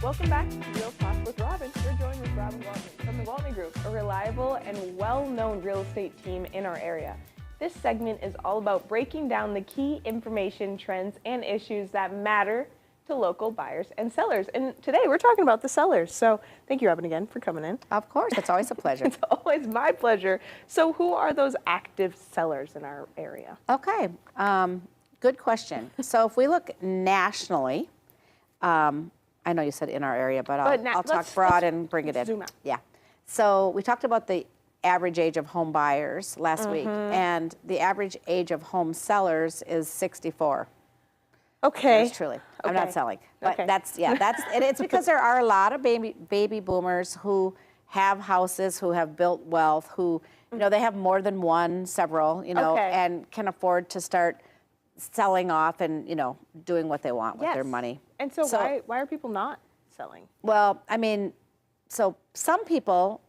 Welcome back to Real Talk with Robin. We're joined with Robin Gwaltney from the Gwaltney Group, a reliable and well-known real estate team in our area. This segment is all about breaking down the key information, trends, and issues that matter to local buyers and sellers. And today we're talking about the sellers. So thank you, Robin, again for coming in. Of course, it's always a pleasure. It's always my pleasure. So who are those active sellers in our area? Okay, good question. So if we look nationally, I know you said in our area, but I'll talk broad and bring it in. Zoom out. Yeah. So we talked about the average age of home buyers last week, and the average age of home sellers is 64. Okay. Yes, truly. I'm not Okay. selling, but Okay. and it's because there are a lot of baby boomers who have houses, who have built wealth, who they have more than one, several, Okay. and can afford to start selling off and doing what they want with their money. And so why are people not selling? Well, I mean, so some people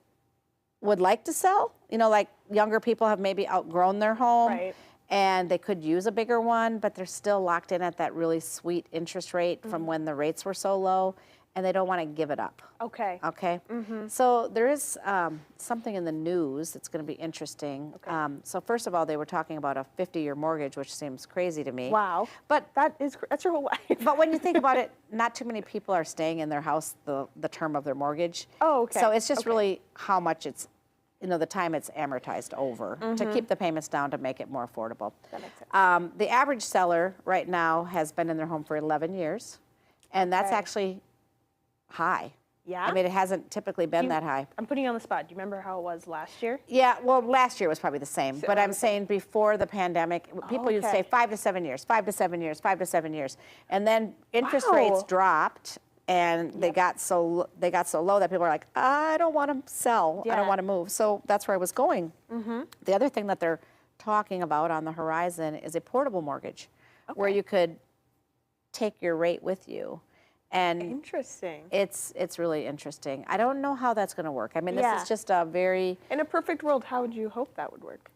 would like to sell, like younger people have maybe outgrown their home. Right. And they could use a bigger one, but they're still locked in at that really sweet interest rate from when the rates were so low, and they don't want to give it up. Okay. Okay? So there is something in the news that's going to be interesting. Okay. So first of all, they were talking about a 50-year mortgage, which seems crazy to me. Wow. But that's your whole life. but when you think about it, not too many people are staying in their house the term of their mortgage. Oh, okay. So it's just Okay. really how much it's, the time it's amortized over to keep the payments down to make it more affordable. That makes sense. The average seller right now has been in their home for 11 years, and that's Okay. actually high. Yeah? I mean, it hasn't typically been that high. I'm putting you on the spot. Do you remember how it was last year? Yeah, well, last year was probably the same, but I'm saying before the pandemic, people used to say okay. 5 to 7 years, 5 to 7 years, 5 to 7 years, and then interest Wow. rates dropped, and they got so low that people were like, I don't want to sell, I Yeah. don't want to move. So that's where I was going. The other thing that they're talking about on the horizon is a portable mortgage, where you could take your rate with you. And Interesting. it's really interesting. I don't know how that's going to work. I mean, this Yeah. is just a very In a perfect world, how would you hope that would work?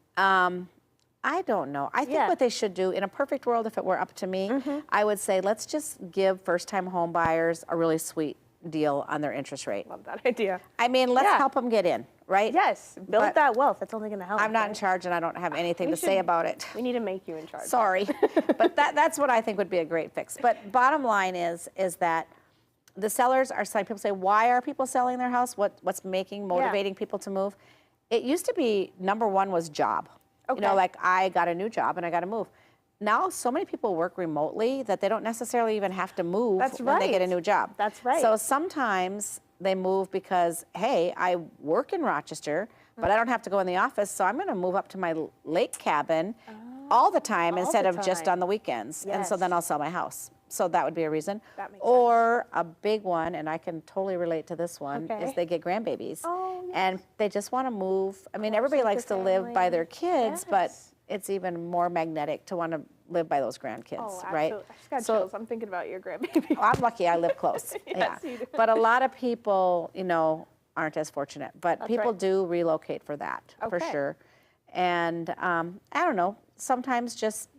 I don't know. I think Yeah. what they should do, in a perfect world, if it were up to me, I would say let's just give first-time home buyers a really sweet deal on their interest rate. Love that idea. I mean, let's Yeah. help them get in, right? Yes, build But that wealth. That's only going to help. I'm not in right? charge, and I don't have anything We to say should- about it. We need to make you in charge. Sorry, but that's what I think would be a great fix. But bottom line is that the sellers are selling. People say, why are people selling their house? What's motivating people to move? It used to be number one was job. Okay. Like I got a new job and I got to move. Now so many people work remotely that they don't necessarily even have to move That's when they get a right. new job. That's right. So sometimes they move because, hey, I work in Rochester, but I don't have to go in the office, so I'm going to move up to my lake cabin all the time instead of just time. on the weekends. And so Yes. then I'll sell my house. So that would be a reason. That makes Or a big one, and I can totally relate to this one, Okay. is they get grandbabiys. Oh, yes. And they just want to move. I mean, everybody Closer to likes to live by their family. kids, but Yes. it's even more magnetic to want to live by those grandkids, Oh, right? absolutely. I just got So- chills. I'm thinking about your grandbaby. I'm lucky I live close. Yes, you do. But a lot of people, aren't as fortunate. But That's people right. do relocate for that, for Okay. sure. And I don't know, sometimes just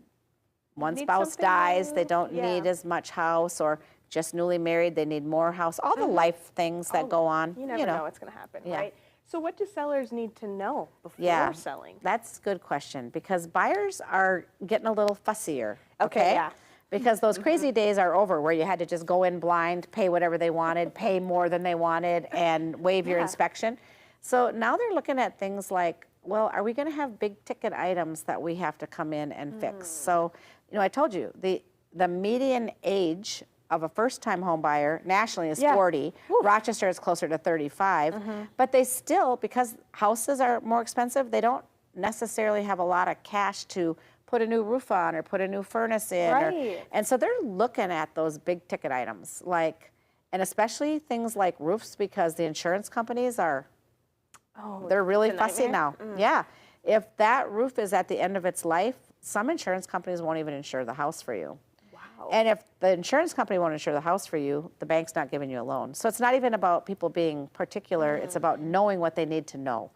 one Need spouse something dies, they new. don't Yeah. need as much house, or just newly married, they need more house. All the life things that go on. You never know what's going to happen, Yeah. right? So what do sellers need to know before Yeah, selling? that's a good question, because buyers are getting a little fussier. Okay, yeah. Because those crazy days are over where you had to just go in blind, pay whatever they wanted, pay more than they wanted, and waive your Yeah. inspection. So now they're looking at things like, well, are we going to have big ticket items that we have to come in and fix? So, I told you, the median age of a first-time home buyer nationally is Yeah. 40. Rochester is closer to 35. But they still, because houses are more expensive, they don't necessarily have a lot of cash to put a new roof on or put a new furnace in. Right. And so they're looking at those big ticket items, and especially things like roofs, because the insurance companies they're really it's a fussy now. nightmare? Yeah. If that roof is at the end of its life, some insurance companies won't even insure the house for you. Wow. And if the insurance company won't insure the house for you, the bank's not giving you a loan. So it's not even about people being particular, it's about knowing what they need to know.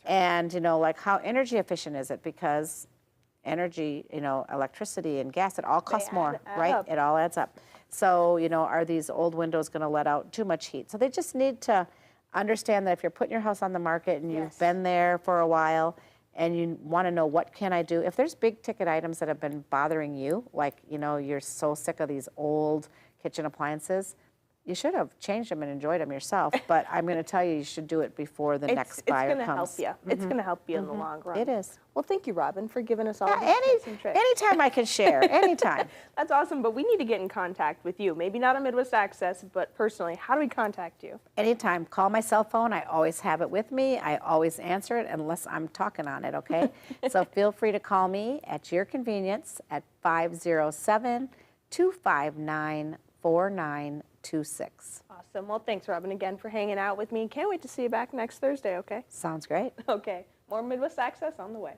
And, how energy efficient is it? Because energy, electricity and gas, it all costs more, add right? up. It all adds up. So, you know, are these old windows going to let out too much heat? So they just need to understand that if you're putting your house on the market and you've been there for a while and you want to know what can I do, if there's big ticket items that have been bothering you, like, you know, you're so sick of these old kitchen appliances, you should have changed them and enjoyed them yourself, but I'm going to tell you, you should do it before the next buyer comes. It's going to help you. It's going to help you in the long run. It is. Well, thank you, Robin, for giving us all these tips and tricks. Anytime I can share, anytime. That's awesome, but we need to get in contact with you. Maybe not on Midwest Access, but personally, how do we contact you? Anytime. Call my cell phone. I always have it with me. I always answer it unless I'm talking on it, okay? So feel free to call me at your convenience at 507-259-4926. Awesome. Well, thanks, Robin, again for hanging out with me. Can't wait to see you back next Thursday, okay? Sounds great. Okay. More Midwest Access on the way.